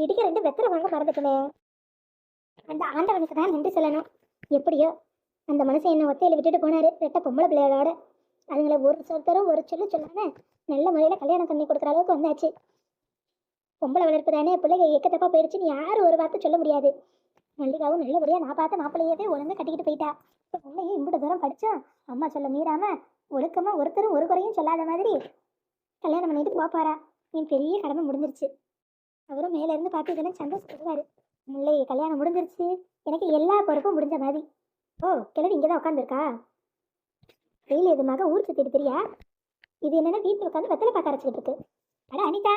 இடிக்க 2 வெத்தலை வாங்க மறந்துட்டனே. அந்த ஆண்டவனுக்கு தான் நன்றி சொல்லணும். எப்படியோ அந்த மனுஷன் என்ன ஒத்தையில விட்டுட்டு போனாரு, ரெட்ட பொம்பளை பிள்ளைகளோட. அதுங்களை ஒரு சொத்தரும் ஒரு சொல்லு சொல்லாம நல்ல முறையில் கல்யாணம் பண்ணி கொடுக்குற அளவுக்கு வந்தாச்சு. பொம்பளை வளர்ப்பு தானே, பிள்ளைங்க ஏக்கத்தப்பா போயிடுச்சுன்னு யாரும் ஒரு வார்த்தை சொல்ல முடியாது. மல்லிகாவும் நல்லபடியாக நான் பார்த்த மாப்பிள்ளையவே ஒழுங்காக கட்டிக்கிட்டு போயிட்டா. இப்போ பொண்ணையும் இம்புட்டு தூரம் படித்தோம், அம்மா சொல்ல மீறாம ஒழுக்கமாக ஒருத்தரும் ஒரு குறையும் சொல்லாத மாதிரி கல்யாணம் பண்ணிட்டு போப்பாரா. என் பெரிய கடமை முடிஞ்சிருச்சு. அவரும் மேலேருந்து பார்த்து இதெல்லாம் சந்தோஷப்படுவார். முல்லை கல்யாணம் முடிஞ்சிருச்சு, எனக்கு எல்லா பொறுப்பும் முடிஞ்ச மாதிரி. ஓ, கிழவி இங்கே தான் உட்காந்துருக்கா. வெயில் எதுமாக ஊர் சுற்றிட்டு தெரியா? இது என்னென்னா வீட்டில் உட்காந்து வெத்தலை பார்க்க அரைச்சிக்கிட்டு இருக்கு. அட அனிதா,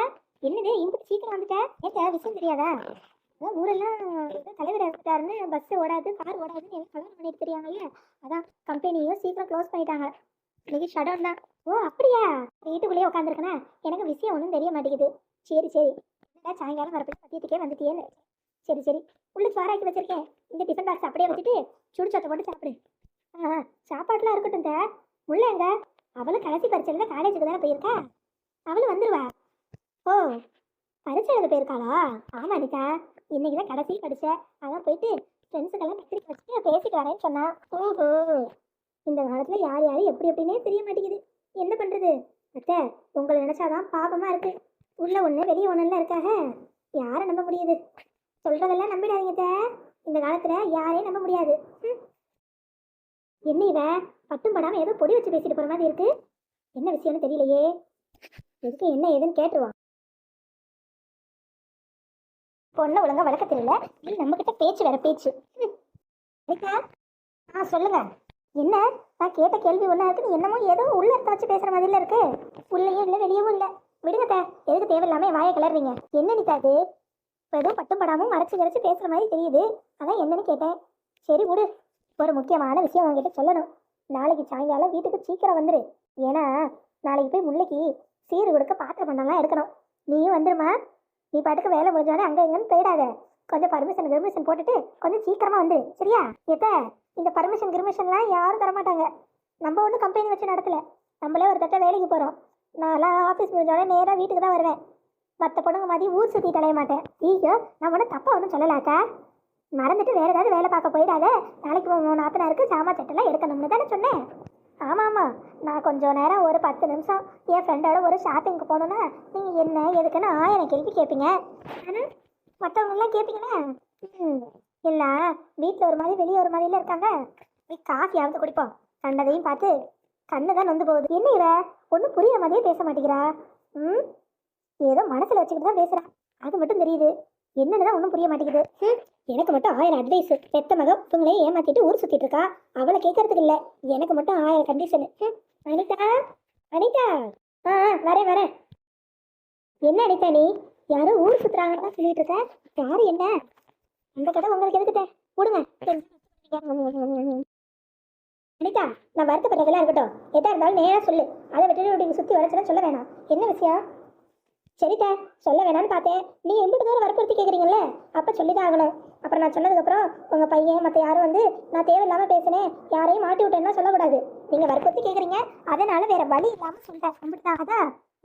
என்னது இம்புட்டு சீக்கிரம் வந்துட்டேன்? ஏற்ற விஷயம் தெரியாதா? அதான் ஊரெல்லாம் ஏதோ தலைவர் இறந்துட்டாருன்னு பஸ்ஸு ஓடாது, கார் ஓடாதுன்னு எனக்கு கல்யாணம் பண்ணிட்டு தெரியாங்கல்ல. அதான் கம்பெனியும் சீக்கிரம் க்ளோஸ் பண்ணிட்டாங்க. இன்னைக்கு ஷட் தான். ஓ அப்படியா? வீட்டுக்குள்ளேயே உட்காந்துருக்கேனா? எனக்கு விஷயம் ஒன்றும் தெரிய மாட்டேங்குது. சரி சரி, சாயங்காலம் வரப்படி பத்தியத்துக்கே வந்துட்டேன்னு. சரி சரி, உள்ள சோறாக்கி வச்சிருக்கேன். இந்த டிஃபன் பாக்ஸ் அப்படியே வச்சுட்டு சுடுச்சோத்தை போட்டு சாப்பிடு. சாப்பாட்டுலாம் இருக்கட்டும். முள்ள எங்க? அவளும் கடைசி பரிச்சையில் காலேஜுக்கு தானே போயிருக்கா. அவளும் வந்துடுவா. ஓ, பரிச்சை எழுத போயிருக்காளா? ஆமா அனிதா, இன்னைக்கு தான் கடைசி படித்தேன். அதான் போயிட்டு ஃப்ரெண்ட்ஸுக்கெல்லாம் பத்திரிக்கை வச்சுட்டு பேசிட்டு வரேன்னு சொன்னான். ஓஹோ, இந்த காலத்தில் யார் யாரும் எப்படி எப்படின்னே தெரிய மாட்டேங்குது. என்ன பண்ணுறது அத்தை, உங்களை நினச்சாதான் பாவமாக இருக்குது. உள்ள ஒன்று வெளியே ஒன்றுலாம் இருக்காக, யாரை நம்ப முடியுது? சொல்கிறதெல்லாம் நம்பிடாதீங்க. இந்த காலத்தில் யாரையும் நம்ப முடியாது. என்ன இவன் பட்டும் படாமல் ஏதோ பொடி வச்சு பேசிட்டு போகிற மாதிரி இருக்கு. என்ன விஷயம்னு தெரியலையே. எதுக்கு என்ன ஏதுன்னு கேட்டுருவான். பொண்ணை ஒழுங்கா வளர்க்க தெரியல, இல்லை நம்மக்கிட்ட பேச்சு வேற பேச்சு. சொல்லுங்க. என்ன நான் கேட்ட கேள்வி ஒன்றா இருக்கு, நீ என்னமோ ஏதோ உள்ள இருக்க வச்சு பேசுகிற மாதிரில இருக்கு. உள்ளேயும் இல்லை வெளியவும் இல்லை. விடுங்கத்த, எதுக்கு தேவையில்லாமல் வாயை கிளறீங்க? என்ன நித்தாது? இப்போ எதுவும் பட்டும் படாமல் மறைச்சி கரைச்சி பேசுகிற மாதிரி தெரியுது, அதான் என்னன்னு கேட்டேன். சரி விடு, ஒரு முக்கியமான விஷயம் உங்ககிட்ட சொல்லணும். நாளைக்கு சாயங்காலம் வீட்டுக்கு சீக்கிரம் வந்துடு. ஏன்னா நாளைக்கு போய் முல்லைக்கு சீரு கொடுக்க பாத்திர பண்ணலாம் எடுக்கணும். நீயும் வந்துருமா? நீ பாட்டுக்கு வேலை முடிஞ்சானே அங்கே எங்கன்னு போயிடாத. கொஞ்சம் பர்மிஷன் போட்டுட்டு கொஞ்சம் சீக்கிரமாக வந்துடு, சரியா? ஏத்த, இந்த பர்மிஷன்லாம் யாரும் தரமாட்டாங்க. நம்ம ஒன்றும் கம்பெனி வச்சு நடத்தலை, நம்மளே ஒரு தட்ட வேலைக்கு போகிறோம். நான்லாம் ஆஃபீஸ் முடிஞ்சோடனே நேராக வீட்டுக்கு தான் வருவேன். மற்ற பொண்ணுங்க மாதிரி ஊர் சுற்றிட்டு அலைய மாட்டேன். ஐயோ, நான் ஒன்றும் தப்பாக ஒன்றும் சொல்லலாக்கா. மறந்துட்டு வேறு ஏதாவது வேலை பார்க்க போயிடாத. நாளைக்கு நாத்தனாருக்கு சாமா சட்டெல்லாம் எடுக்கணும்னு தானே சொன்னேன். ஆமாம் ஆமாம், நான் கொஞ்சம் நேரம் ஒரு 10 நிமிஷம் என் ஃப்ரெண்டோட ஒரு ஷாப்பிங்க்கு போகணுன்னா நீங்கள் என்ன எதுக்குன்னு 1000 கேள்வி கேட்பீங்க. ஆனால் மற்றவங்கெல்லாம் கேட்பீங்களா? இல்லை, வீட்டில் ஒரு மாதிரி வெளியே ஒரு மாதிரில இருக்காங்க. போய் காஃபியாவது குடிப்போம். கண்டதையும் பார்த்து கண்ணு தான் நொந்து போகுது. என்ன இவ ஒன்றும் புரியுற மாதிரியே பேச மாட்டேங்கிறா. ஏதோ மனசில் வச்சுக்கிட்டு தான் பேசுகிறா, அது மட்டும் தெரியுது. என்னன்னு தான் ஒன்றும் புரிய மாட்டேங்குது. எனக்கு மட்டும் 1000 அட்வைஸ். பெத்த மகம் இவங்களையும் ஏமாத்திட்டு ஊர் சுற்றிட்டு இருக்கா, அவளை கேட்கறதுக்கு இல்லை, எனக்கு மட்டும் 1000 கண்டிஷனு. அனிதா அனிதா, வரேன் வரேன். என்ன அனிதா, நீ யாரும் ஊர் சுற்றுறாங்கன்னு தான் சொல்லிட்டு இருக்க. யாரு என்ன? அந்த கடை உங்களுக்கு எதுக்கிட்ட கொடுங்க. அனிதா, நான் வருத்தப்பட்டதெல்லாம் இருக்கட்டும், எதா இருந்தாலும் நேராக சொல்லு. அதை விட்டுட்டு நீங்கள் சுற்றி வளர்ச்சுன்னா சொல்ல வேணாம். என்ன விஷயம்? சரிதா, சொல்ல வேணான்னு பார்த்தேன். நீங்கள் எம்பிட்டு தூரம் வற்புறுத்தி கேட்குறீங்களே, அப்போ சொல்லி தான் ஆகணும். அப்புறம் நான் சொன்னதுக்கப்புறம் உங்கள் பையன் மற்ற யாரும் வந்து நான் தேவையில்லாமல் பேசினேன், யாரையும் மாட்டி விட்டேன்னா சொல்லக்கூடாது. நீங்கள் வற்புறுத்தி கேட்குறீங்க, அதனால வேற வழி இல்லாமல் சொல்லிட்டேன். கும்பிட்டுதாகதா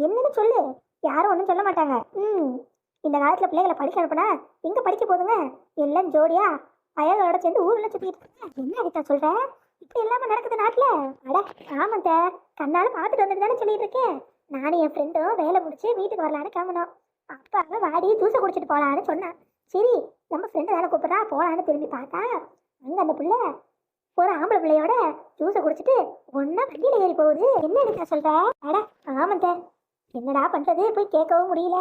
என்னன்னு சொல்லு. யாரும் ஒன்றும் சொல்ல மாட்டாங்க. இந்த காலத்தில் பிள்ளைகளை படிக்க அனுப்புனா எங்கே படிக்க போதுங்க? எல்லாம் ஜோடியா அயல்களோட சேர்ந்து ஊரில் சுற்றிட்டு இருக்கேன். என்ன அடித்தா சொல்கிறேன்? இப்படி இல்லாமல் நடக்குது நாட்டில். அட ஆமாத்த, கண்ணால் பார்த்துட்டு வந்துட்டு தானே சொல்லிட்டு இருக்கேன். நானும் என் ஃப்ரெண்டும் வேலை முடிச்சு வீட்டுக்கு வரலான்னு கிளம்புனோம். அப்பா வாடி ஜூஸை குடிச்சிட்டு போகலான்னு சொன்னான். சரி, நம்ம ஃப்ரெண்டு தானே கூப்பிட்றா போகலான்னு திரும்பி பார்த்தா அங்கே அந்த பிள்ளை ஒரு ஆம்பளை பிள்ளையோட ஜூஸை குடிச்சிட்டு ஒன்றா வண்டியில் ஏறி போகுது. என்ன எடுக்க சொல்கிற? அட ஆமாத்த, என்னடா பண்ணுறது? போய் கேட்கவும் முடியல,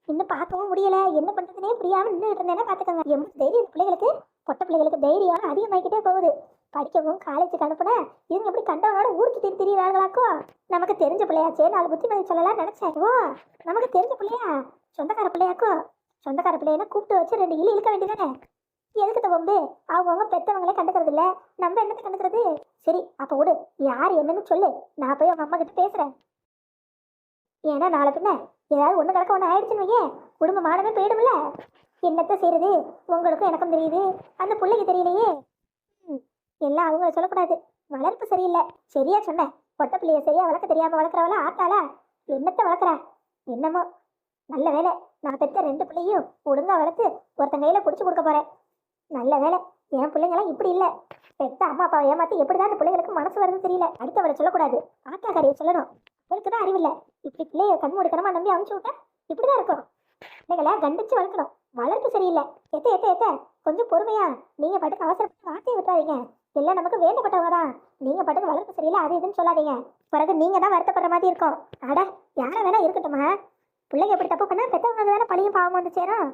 இன்னும் பார்க்கவும் முடியல. என்ன பண்ணுறதுனே புரியாமல் நின்றுட்டு இருந்தேன்னா பார்த்துக்கோங்க. எவ்வளோ தைரியம் பிள்ளைகளுக்கு, பொட்ட பிள்ளைகளுக்கு தைரியம் அதிகமாகிக்கிட்டே போகுது. படிக்கவும் காலேஜுக்கு அனுப்புன இவங்க எப்படி கண்டவனோட ஊருக்கு திரியார்களாக்கோ. நமக்கு தெரிஞ்ச பிள்ளையாச்சே, 4 புத்திமதி சொல்லலாம் நினைச்சேன். ஓ, நமக்கு தெரிஞ்ச பிள்ளையா? சொந்தக்கார பிள்ளையாக்கோ? சொந்தக்கார பிள்ளைன்னா கூப்பிட்டு வச்சு 2 இழி இழுக்க வேண்டியதானே? எதுக்கு தம்பு? அவங்கவுங்க பெற்றவங்களே கண்டுக்கிறது இல்லை, நம்ம என்னத்தை கண்டுக்கிறது? சரி அப்போ விடு, யார் என்னன்னு சொல்லு, நான் போய் அவங்க அம்மா கிட்ட பேசுறேன். ஏன்னா நாளை பின்ன ஏதாவது ஒன்று கிடக்க ஒன்று ஆயிடுச்சுன்னு வையே, குடும்ப மானமே போயிடும்ல. என்னத்தை செய்யறது? உங்களுக்கும் எனக்கும் தெரியுது, அந்த பிள்ளைக்கு தெரியலையே. எல்லாம் அவங்கள சொல்லக்கூடாது, வளர்ப்பு சரியில்லை. சரியா சொன்னேன், பொட்ட பிள்ளைய சரியா வளர்க்க தெரியாம வளர்க்குறவளா ஆட்டாளா? என்னத்தை வளர்க்குறா என்னமோ. நல்ல வேலை, நான் பெற்ற 2 பிள்ளையும் ஒழுங்கா வளர்த்து ஒருத்தன் கையில பிடிச்சி கொடுக்க போறேன். நல்ல வேலை, என் பிள்ளைங்களாம் இப்படி இல்லை. பெத்த அம்மா அப்பாவை ஏமாத்தி எப்படிதான் அந்த பிள்ளைகளுக்கு மனசு வருது தெரியல. அடுத்தவளை சொல்லக்கூடாது, ஆட்டாக்காரியை சொல்லணும். அவளுக்கு தான் அறிவில்லை. இப்படி பிள்ளைய கண்மூடித்தனமா நம்பி அனுப்பிச்சு விட்டா இப்படிதான் இருக்கும். பிள்ளைகளை கண்டிச்சு வளர்க்கணும். வளர்ப்பு சரியில்லை. எத்த எத்த எத்த கொஞ்சம் பொறுமையா. நீங்க பாட்டுக்கு அவசரப்பட்டு வார்த்தையை விட்டாதீங்க. எல்லாம் நமக்கு வேண்டப்பட்டவங்க தான். நீங்க பாட்டுக்கு வளர்ப்பு சரியில்லை அது இதுன்னு சொல்லாதீங்க. பிறகு நீங்க தான் வருத்தப்படுற மாதிரி இருக்கும். அட, யாரை வேணா இருக்கட்டுமா, பிள்ளைங்க எப்படி தப்பு பண்ணா பெற்றவங்க தானே பழியும் பாவம் வந்து சேரும்.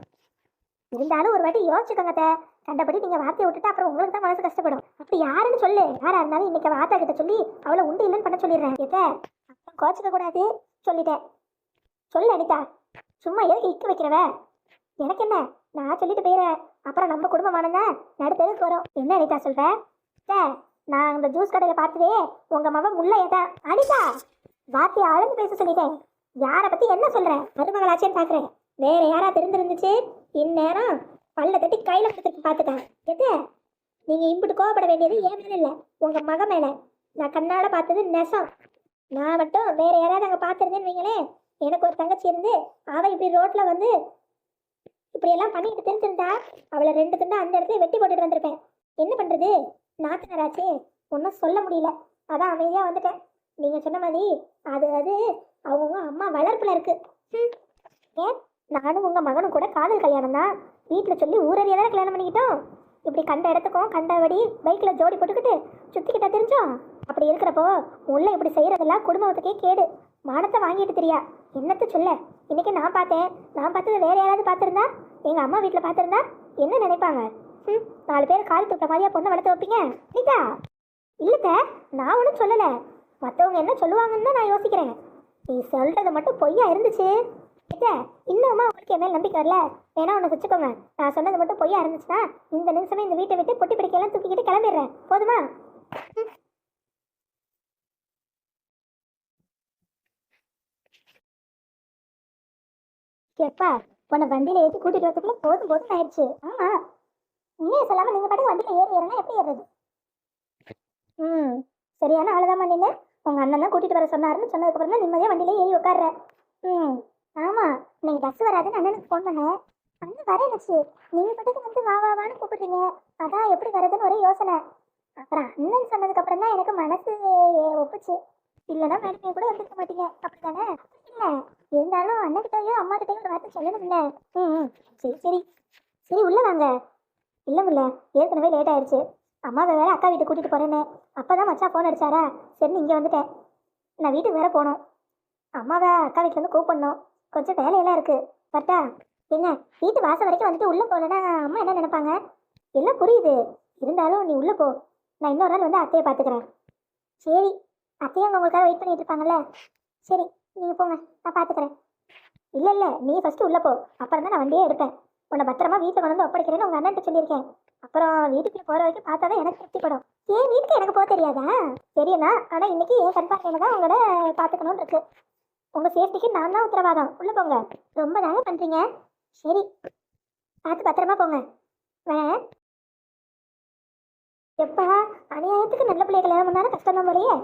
இருந்தாலும் ஒரு வாட்டி யோசிச்சுக்கோங்க. கண்டபடி நீங்க வார்த்தையை விட்டுட்டு அப்புறம் உங்களுக்கு தான் மனசு கஷ்டப்படும். அப்படி யாருன்னு சொல்லு. யாரா இருந்தாலும் இன்னைக்கு வார்த்தை கிட்ட சொல்லி அவளை உண்டு இல்லைன்னு பண்ண சொல்லிடுறேன். அப்புறம் கோச்சிக்க கூடாது, சொல்லிட்டேன். சொல்லு அனிதா, சும்மா எதுக்கு இக்கு வைக்கிறவ? எனக்கு என்ன, நான் சொல்லிட்டு போயிடுறேன். அப்புறம் நம்ம குடும்பமானதா நடுத்தருக்கு வரும். என்ன அனிதா சொல்ற? நான் இந்த ஜூஸ் கடையில பார்த்ததே உங்க மகன் முல்லையதான். அனிதா, வார்த்தையை ஆழ்ந்து பேச சொல்லிட்டேன். யாரை பத்தி என்ன சொல்றேன்? மருமகளாச்சேன்னு பாக்குறேன். வேற யாரா தெரிஞ்சிருந்துச்சு இந்நேரம் பல்ல தட்டி கையில கொடுத்துட்டு பாத்துட்டேன். எது, நீங்க இம்பிட்டு கோவப்பட வேண்டியது என் மேல இல்ல, உங்க மக மேல. நான் கண்ணால பார்த்தது நெசம். நான் மட்டும் வேற யாராவது அங்க பாத்துருந்தேன்னு வைங்களேன், எனக்கு ஒரு தங்கச்சி இருந்து அவ இப்படி ரோட்ல வந்து இப்படி எல்லாம் பண்ணிட்டு தெரிஞ்சிருந்தா அவளை 2 துண்டா அந்த இடத்துல வெட்டி போட்டுட்டு வந்திருப்பேன். என்ன பண்றது, நாத்தனாராச்சே, ஒன்றும் சொல்ல முடியல. அதான் அமைதியா வந்துட்டேன். நீங்க சொன்ன மாதிரி அது அது அவங்க அம்மா வளர்ப்புல இருக்கு. ஏன், நானும் உங்க மகனும் கூட காதல் கல்யாணம் தான். வீட்டில் சொல்லி ஊரறியா தான் கல்யாணம் பண்ணிக்கிட்டோம். இப்படி கண்ட இடத்துக்கும் கண்டபடி பைக்கில் ஜோடி போட்டுக்கிட்டு சுற்றிக்கிட்டா தெரிஞ்சோம். அப்படி இருக்கிறப்போ உள்ள இப்படி செய்கிறதெல்லாம் குடும்பத்துக்கே கேடு. மானத்தை வாங்கிட்டு தெரியா. என்னத்த சொல்ல, இன்னைக்கு நான் பார்த்தேன். நான் பார்த்தது வேற யாராவது பார்த்துருந்தா, எங்கள் அம்மா வீட்டில் பார்த்துருந்தா என்ன நினைப்பாங்க? 4 பேர் கால் தூக்க மாதிரியா பொண்ணை வளர்த்து வைப்பீங்க? இல்லைக்கா, இல்லைக்க, நான் ஒன்றும் சொல்லலை. மற்றவங்க என்ன சொல்லுவாங்கன்னு தான் நான் யோசிக்கிறேன். நீ சொல்கிறது மட்டும் பொய்யா இருந்துச்சு. இன்னுமா உங்களுக்கு என் மேல் நம்பிக்கை வரல? வேணா ஒன்று வச்சுக்கோங்க. நான் சொன்னது மட்டும் பொய்யா இருந்துச்சுன்னா இந்த நிமிஷமே இந்த வீட்டை விட்டு பொட்டி பிடிக்கலாம் தூக்கிக்கிட்டு கிளம்பிடுறேன். போதுமா? எப்பா, உன்னை வண்டியில ஏற்றி கூட்டிட்டு வரதுக்குள்ள போதும் போதும் ஆயிடுச்சு. ஆமா, உண்மையை சொல்லாம நீங்க பாட்டு வண்டியில ஏறுனா எப்படி ஏறுறது? சரியான ஆளுதான் நீங்க. உங்க அண்ணன் தான் கூட்டிட்டு வர சொன்னாருன்னு சொன்னதுக்கு அப்புறம் தான் நிம்மதியா வண்டியில ஏறி உட்கார்ற. ஆமா, நீங்க பஸ் வராதுன்னு அண்ணனுக்கு ஃபோன் பண்ணேன். அண்ணன் வரேன்னுச்சு. நீங்க பாட்டுக்கு வந்து வா வா வான்னு கூப்பிடுறீங்க. அதான் எப்படி வரதுன்னு ஒரே யோசனை. அப்புறம் அண்ணன் சொன்னதுக்கு அப்புறம் தான் எனக்கு மனசு ஒப்புச்சு. இல்லைன்னா மேடமே கூட வந்துருக்க மாட்டீங்க. அப்படித்தானே? இல்லை, இருந்தாலும் அண்ணன்கிட்டயோ அம்மா கிட்டயும் ஒரு வார்த்தை சொல்லணும். இல்லை, சரி சரி சரி, உள்ள வாங்க. இல்லை முல்ல, ஏற்கனவே லேட் ஆயிடுச்சு. அம்மாவை வேற அக்கா வீட்டுக்கு கூட்டிட்டு போறேன்னு அப்பதான் மச்சான் ஃபோன் அடிச்சாரா. சரி, இங்கே வந்துட்டேன். நான் வீட்டுக்கு வேற போகணும். அம்மாவை அக்கா வீட்டுல இருந்து கூப்பிடணும். கொஞ்சம் வேலையெல்லாம் இருக்கு. கரெக்டா? என்ன, வீட்டு வாசல் வரைக்கும் வந்துட்டு உள்ள போகலன்னா அம்மா என்ன நினைப்பாங்க? எல்லாம் புரியுது. இருந்தாலும் நீ உள்ள போ. நான் இன்னொரு நாள் வந்து அத்தையை பார்த்துக்கிறேன். சரி, அத்தையும் உங்களுக்காக வெயிட் பண்ணிட்டு இருப்பாங்கல்ல. சரி, நீங்க போங்க, நான் பார்த்துக்கிறேன். இல்லை இல்லை, நீ ஃபர்ஸ்ட் உள்ள போ. அப்புறம் தான் நான் வண்டியே எடுப்பேன். உன்னை பத்திரமா வீட்டில் கொண்டு வந்து ஒப்படைக்கிறேன்னு உங்க அண்ணன்ட்ட சொல்லியிருக்கேன். அப்புறம் வீட்டுக்குள்ள போற வரைக்கும் பார்த்தா தான் எனக்கு திருப்திப்படும். ஏன் வீட்டுக்கு எனக்கு போக தெரியாதா? தெரியும்னா, ஆனா இன்னைக்கு என் கண்பார்வையில தான் உங்களோட பார்த்துக்கணும்னு இருக்கு. உங்க சேஃப்டிக்கு நான் தான் உத்தரவாதம். உள்ள போங்க. ரொம்ப தாங்க பண்றீங்க. சரி, பார்த்து பத்திரமா போங்க. எப்பா, அநியாயத்துக்கு நல்ல பிள்ளைய கல்யாணம் பண்ணாலும் கஷ்டம் தான் போலயே.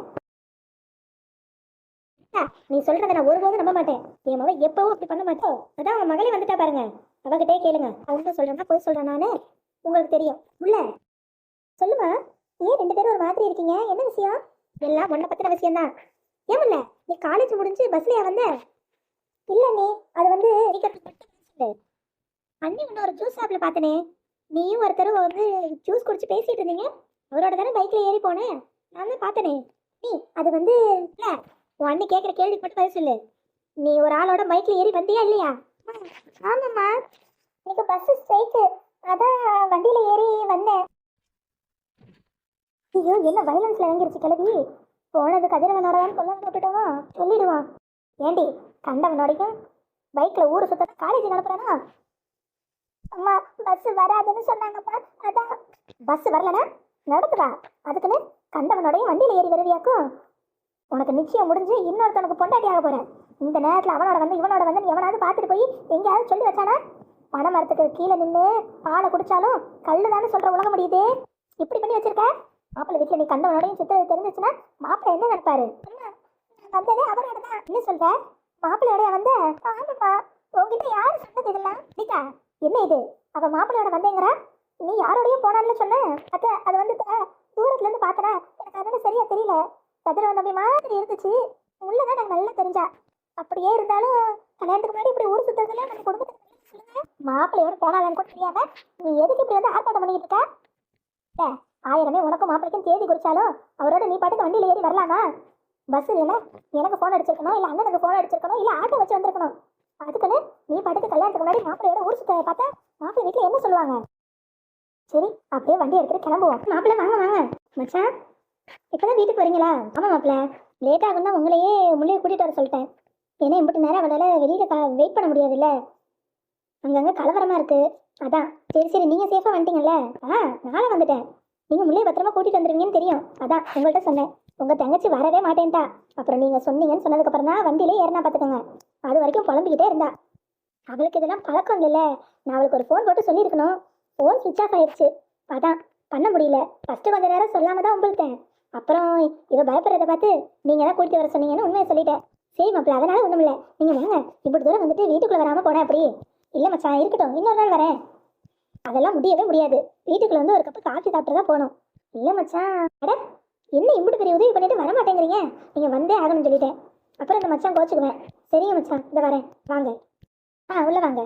நீ சொல்றதை நான் ஒருபோதும் நம்ப மாட்டேன். என் மகன் எப்பவும் அப்படி பண்ண மாட்டோம். அதான் அவன் மகளே வந்துட்டா பாருங்க. அவகிட்டே கேளுங்க. அவங்க சொல்றேன்னா போய் சொல்றேன் நானு. உங்களுக்கு தெரியும். உள்ள சொல்லுமா. ஏன் 2 பேரும் ஒரு மாதிரி இருக்கீங்க? என்ன விஷயம்? எல்லாம் உன்னை பத்தின விஷயம் தான். ஏமில்ல, நீ காலேஜ் முடிஞ்சு பஸ்லயா வந்த? இல்ல நீ, அது வந்து அண்ணி இன்னொரு ஜூஸ் ஷாப்ல பார்த்தனே. நீயும் ஒருத்தரும் வந்து ஜூஸ் குடிச்சு பேசிட்டு இருந்தீங்க. அவரோட தானே பைக்ல ஏறி போனேன். நான் தான் பார்த்தனே. நீ அது வந்து இல்ல, உன் அண்ணி கேட்குற கேள்விக்கு மட்டும் பதில் சொல்லு. நீ ஒரு ஆளோட பைக்ல ஏறி வந்தியா இல்லையா? ஆமாம்மா, எனக்கு பஸ் ஸ்ட்ரைக்கு, அதான் வண்டியில ஏறி வந்தேன். ஐயோ, என்ன வயலன்ஸ்ல இறங்கிருச்சு கிளவி. போனது கதிரவனோடவான்னு சொல்ல போட்டுட்டோம். சொல்லிடுவான். ஏண்டி, கண்டவனோடையும் பைக்ல ஊரு சுத்த காலேஜ் அனுப்புறானா? அம்மா, பஸ் வராதுன்னு சொன்னாங்கம்மா. அதான் பஸ் வரலனா நடத்துவா. அதுக்குன்னு கண்டவனோடையும் வண்டியில ஏறி வருவியாக்கும். உனக்கு நிச்சயம் முடிஞ்சு இன்னொருத்தனுக்கு பொண்டாட்டி ஆக போறேன். இந்த நேரத்தில் அவனோட வந்து இவனோட வந்து எவனாவது பார்த்துட்டு போய் எங்கேயாவது சொல்லி வச்சானா? பனை மரத்துக்கு கீழே நின்று பாலை குடிச்சாலும் கல்லுதான்னு சொல்ற உலக முடியுது. இப்படி பண்ணி வச்சிருக்க. மாப்பிள்ளை வீட்டில் நீ கண்டவனோடையும் சுத்தது தெரிஞ்சிச்சுன்னா மாப்பிள்ளை என்ன நினைப்பாரு? வந்ததே அவரோட தான். என்ன சொல்ற? மாப்பிள்ளையோடய வந்த? ஆமாம்மா, உங்ககிட்ட யாரு சொன்னது இதெல்லாம்? அனிதா, என்ன இது? அவ மாப்பிள்ளையோட வந்தேங்கிறா, நீ யாரோடய போனான்னு சொன்ன? அத்தை, அது வந்து தூரத்துல இருந்து பார்த்தனா எனக்கு அதனால சரியா தெரியல. கதிரவன் தம்பி மாதிரி இருந்துச்சு. உள்ளதான் எனக்கு நல்லா தெரிஞ்சா. அப்படியே இருந்தாலும் கல்யாணத்துக்கு முன்னாடி இப்படி ஊர் சுத்துறதுல நம்ம குடும்பத்துக்கு சொல்லுங்க. மாப்பிள்ளையோட போனாலும் கூட தெரியாம நீ எதுக்கு இப்படி வந்து ஆர்ப்பாட்டம் பண்ணிட்டு இருக்க? ஆயிரமே உனக்கும் மாப்பிள்ளைக்கும் தேதி குறிச்சாலும் அவரோட நீ பாட்டுக்கு வண்டியில ஏறி வரலாமா? பஸ் இல்லைன்னா எனக்கு ஃபோன் அடிச்சிருக்கணும், இல்லை அண்ணனுக்கு ஃபோன் அடிச்சிருக்கணும், இல்லை ஆட்டோ வச்சு வந்திருக்கணும். அதுக்குன்னு நீ பாட்டுக்கு கல்யாணத்துக்கு முன்னாடி மாப்பிள்ளையோட ஊர் சுத்த பார்த்தா மாப்பிள்ளை வீட்டில் என்ன சொல்லுவாங்க? சரி, அப்படியே வண்டி எடுத்துட்டு கிளம்புவோம். மாப்பிள்ளை வாங்க வாங்க. மச்சான், இப்போதான் வீட்டுக்கு வரீங்களா? ஆமாம் மாப்பிள்ளை, லேட் ஆகுன்னா உங்களையே முள்ளையை கூட்டிகிட்டு வர சொல்லிட்டேன். ஏன்னா இப்படி நேரம் அவளால் வெளியில் வெயிட் பண்ண முடியாதுல்ல, அங்கங்கே கலவரமாக இருக்குது. அதான். சரி சரி, நீங்கள் சேஃபாக வந்துட்டீங்கல்ல? நானும் வந்துட்டேன். நீங்கள் முள்ளையை பத்திரமா கூட்டிகிட்டு வந்துடுவீங்கன்னு தெரியும். அதான் உங்கள்கிட்ட சொன்னேன். உங்கள் தங்கச்சி வரவே மாட்டேன்ட்டா. அப்புறம் நீங்கள் சொன்னீங்கன்னு சொன்னதுக்கப்புறம் தான் வண்டியிலே ஏறினா பார்த்துக்கோங்க. அது வரைக்கும் புலம்பிக்கிட்டே இருந்தா. அவளுக்கு இதெல்லாம் பழக்கம் இல்லைல்ல. நான் அவளுக்கு ஒரு ஃபோன் போட்டு சொல்லியிருக்கணும். ஃபோன் சுவிட்ச் ஆஃப் ஆயிடுச்சு. அதான் பண்ண முடியல. ஃபஸ்ட்டு கொஞ்சம் நேரம் சொல்லாமல் தான் உங்கள்கிட்டேன். அப்புறம் இவ பயப்படுறத பார்த்து நீங்கள் தான் கூட்டிட்டு வர சொன்னீங்கன்னு உண்மையை சொல்லிட்டேன். சரி மாப்பிள்ள, அதனால ஒன்றும் இல்லை. நீங்கள் வாங்க. இப்படி தூரம் வந்துட்டு வீட்டுக்குள்ளே வராமல் போனேன் அப்படி? இல்லை மச்சான், இருக்கட்டும், இன்னொரு நாள் வரேன். அதெல்லாம் முடியவே முடியாது. வீட்டுக்குள்ள வந்து ஒரு கப்பு காஃபி சாப்பிட்டு தான் போகணும். இல்லை மச்சான். அட, என்ன இப்படி பெரிய உதவி பண்ணிட்டு வர மாட்டேங்கிறீங்க? நீங்கள் வந்தே ஆகணும்னு சொல்லிட்டேன். அப்புறம் இந்த மச்சான் கோச்சுக்குவேன். சரிங்க மச்சான், இந்த வரேன். வாங்க. உள்ள வாங்க.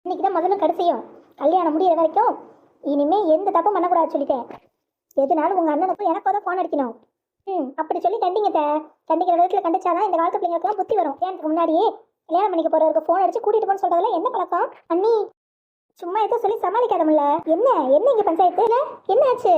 இன்னைக்கு தான் முதல்ல கடைசியும். கல்யாணம் முடியிற வரைக்கும் இனிமே எந்த தப்பும் பண்ணக்கூடாது சொல்லிட்டேன். எதுனாலும் உங்கள் அண்ணனுக்கும் எனக்கோ தான் ஃபோன் அடிக்கணும். அப்படி சொல்லி கண்டிங்க. கண்டிக்கிற விதத்தில் கண்டிச்சாதான் இந்த காலத்து பிள்ளைங்களுக்குலாம் புத்தி வரும். கல்யாணத்துக்கு முன்னாடியே கல்யாணம் பண்ணிக்க போறவருக்கு ஃபோன் அடிச்சு கூட்டிட்டு போன்னு சொல்றதுல என்ன பழக்கம்? அண்ணி, சும்மா ஏதோ சொல்லி சமாளிக்காதமுல்ல. என்ன என்ன இங்க பஞ்சாயத்து? என்ன ஆச்சு?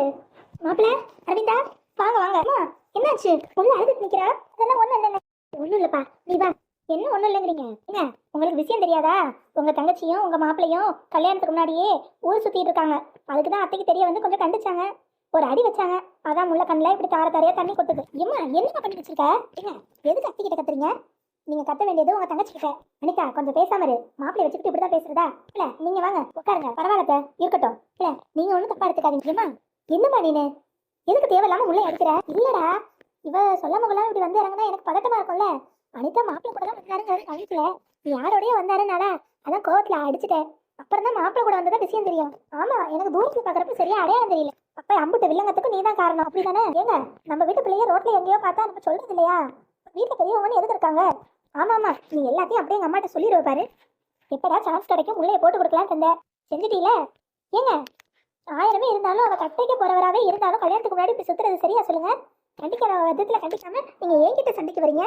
மாப்பிள்ள, அரவிந்தா, வாங்க வாங்க. என்னாச்சு? உள்ள அழுதுட்டு நிக்கிறா? அதெல்லாம் ஒண்ணும் இல்லைங்க. ஒண்ணும் இல்லப்பா, நீ வா. என்ன ஒண்ணும் இல்லைங்கிறீங்க? என்ன உங்களுக்கு விஷயம் தெரியாதா? உங்க தங்கச்சியும் உங்க மாப்பிள்ளையும் கல்யாணத்துக்கு முன்னாடியே ஊர் சுத்திட்டு இருக்காங்க. அதுக்குதான் அத்தைக்கு தெரிய வந்து கொஞ்சம் கண்டிச்சாங்க, ஒரு அடி வச்சாங்க. அதான் முள்ள கண்ணில் இப்படி தார தாரையா தண்ணி கொட்டுது. ஏம்மா, என்ன பண்ணி வச்சிருக்க? என்ன எதுக்கு அத்தை கிட்ட கத்துறீங்க? நீங்க கத்த வேண்டியது உங்க தங்கச்சி கிட்ட. அனிதா, கொஞ்சம் பேசாம இரு. மாப்பிள்ளை வச்சுக்கிட்டு இப்படிதான் பேசுறதா? இல்ல நீங்க வாங்க உட்காருங்க. பரவாயில்ல, இருக்கட்டும். இல்ல நீங்க ஒண்ணும் தப்பா எடுத்துக்காதீங்க. என்னம்மா நீனு எதுக்கு தேவையில்லாம முள்ளை அடிக்கிற? இல்லடா, இவ சொல்லாம கொள்ளாம இப்படி வந்து இறங்கினா எனக்கு பதட்டமா இருக்கும்ல. அனிதா மாப்பிள்ளை கூட தான் வந்தாருங்க கழிக்கல. நீ யாரோடய வந்தாருனால அதான் கோவத்துல அடிச்சுட்டேன். அப்புறம் தான் மாப்பிள்ளை கூட வந்ததா விஷயம் தெரியும். ஆமா, எனக்கு தூரத்துல பாக்குறப்ப சரியா அடையாளம் தெரியல. அப்ப அம்புட்டு வில்லங்கத்துக்கு நீ தான் காரணம். அப்படிதானே? ஏங்க, நம்ம வீட்டு பிள்ளைய ரோட்ல எங்கேயோ பார்த்தா நம்ம சொல்றது இல்லையா? வீட்டுல பெரியவங்கன்னு எதுக்கு இருக்காங்க? ஆமா ஆமா, நீ எல்லாத்தையும் அப்படியே எங்க அம்மாட்ட சொல்லிடுவ பாரு. எப்படா சான்ஸ் கிடைக்கும் முள்ளைய போட்டு கொடுக்கலான்னு இருந்த. செஞ்சுட்டீல? ஏங்க, ஆயிரமே இருந்தாலும் அவ கட்டைக்கு போறவராவே இருந்தாலும் கல்யாணத்துக்கு முன்னாடி இப்படி சுத்துறது சரியா சொல்லுங்க? கண்டிக்கிற விதத்துல கண்டிக்காம நீங்க என்கிட்ட சண்டைக்கு வரீங்க.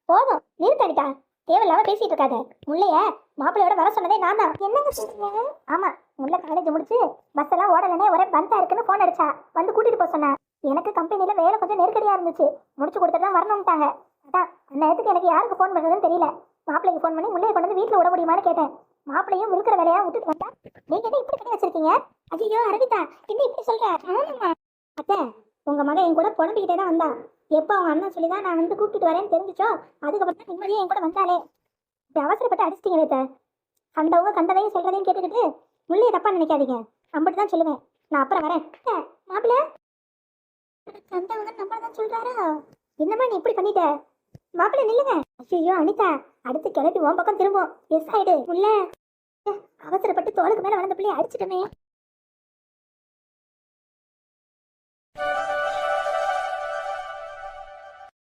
போதும், நிறுத்தடிக்கா. தேவையில்லாம பேசிட்டு இருக்காத. முள்ளைய மாப்பிள்ளையோட வர சொன்னதே நான் தான். என்னங்க சொல்றீங்க? ஆமா, முல்லை காலேஜ் முடிச்சு பஸ் எல்லாம் ஓடலனே ஒரே பந்தா இருக்குன்னு போன் அடிச்சா. வந்து கூட்டிட்டு போக சொன்னேன். எனக்கு கம்பெனில வேலை கொஞ்சம் நெருக்கடியா இருந்துச்சு, முடிச்சு கொடுத்துட்டு தான் வரணும்ட்டாங்க. அதான் அந்த நேரத்துக்கு எனக்கு யாருக்கு ஃபோன் பண்ணுறதுன்னு தெரியல. மாப்பிள்ளைக்கு ஃபோன் பண்ணி முள்ளையை கொண்டு வந்து வீட்டில் விட முடியுமான்னு கேட்டேன். மாப்பிள்ளையும் இருக்கிற வேலையா விட்டுட்டு வந்தா. நீங்க என்ன இப்படி பண்ணி வச்சிருக்கீங்க? ஐயோ அரவிந்தா, என்ன இப்படி சொல்ற? ஆமாம்மா அத்தை, உங்க மகன் என் கூட புலம்பிக்கிட்டே தான் வந்தா. எப்போ அவங்க அண்ணன் சொல்லி தான் நான் வந்து கூப்பிட்டு வரேன்னு தெரிஞ்சிச்சோ அதுக்கப்புறம் தான் நிம்மதியே என் கூட வந்தாலே. இப்படி அவசரப்பட்டு அடிச்சிட்டீங்களே அத்தை. கண்டவங்க கண்டதையும் சொல்றதையும் கேட்டுக்கிட்டு முள்ளையை தப்பா நினைக்காதீங்க. அப்படி தான் சொல்லுவேன். நான் அப்புறம் வரேன். மாப்பிள்ளை, கண்டவங்க நம்மள தான் சொல்றாரா? என்னம்மா நீ இப்படி பண்ணிட்ட? மாப்பிள்ளை நில்லுங்க. ஐயோ அனிதா, அடுத்து கிளப்பி உன் பக்கம் திரும்பும். எஸ் ஆயிடு. முல்லை, அவசரப்பட்டு தோளுக்கு மேல வளர்ந்த பிள்ளைய அடிச்சிட்டமே.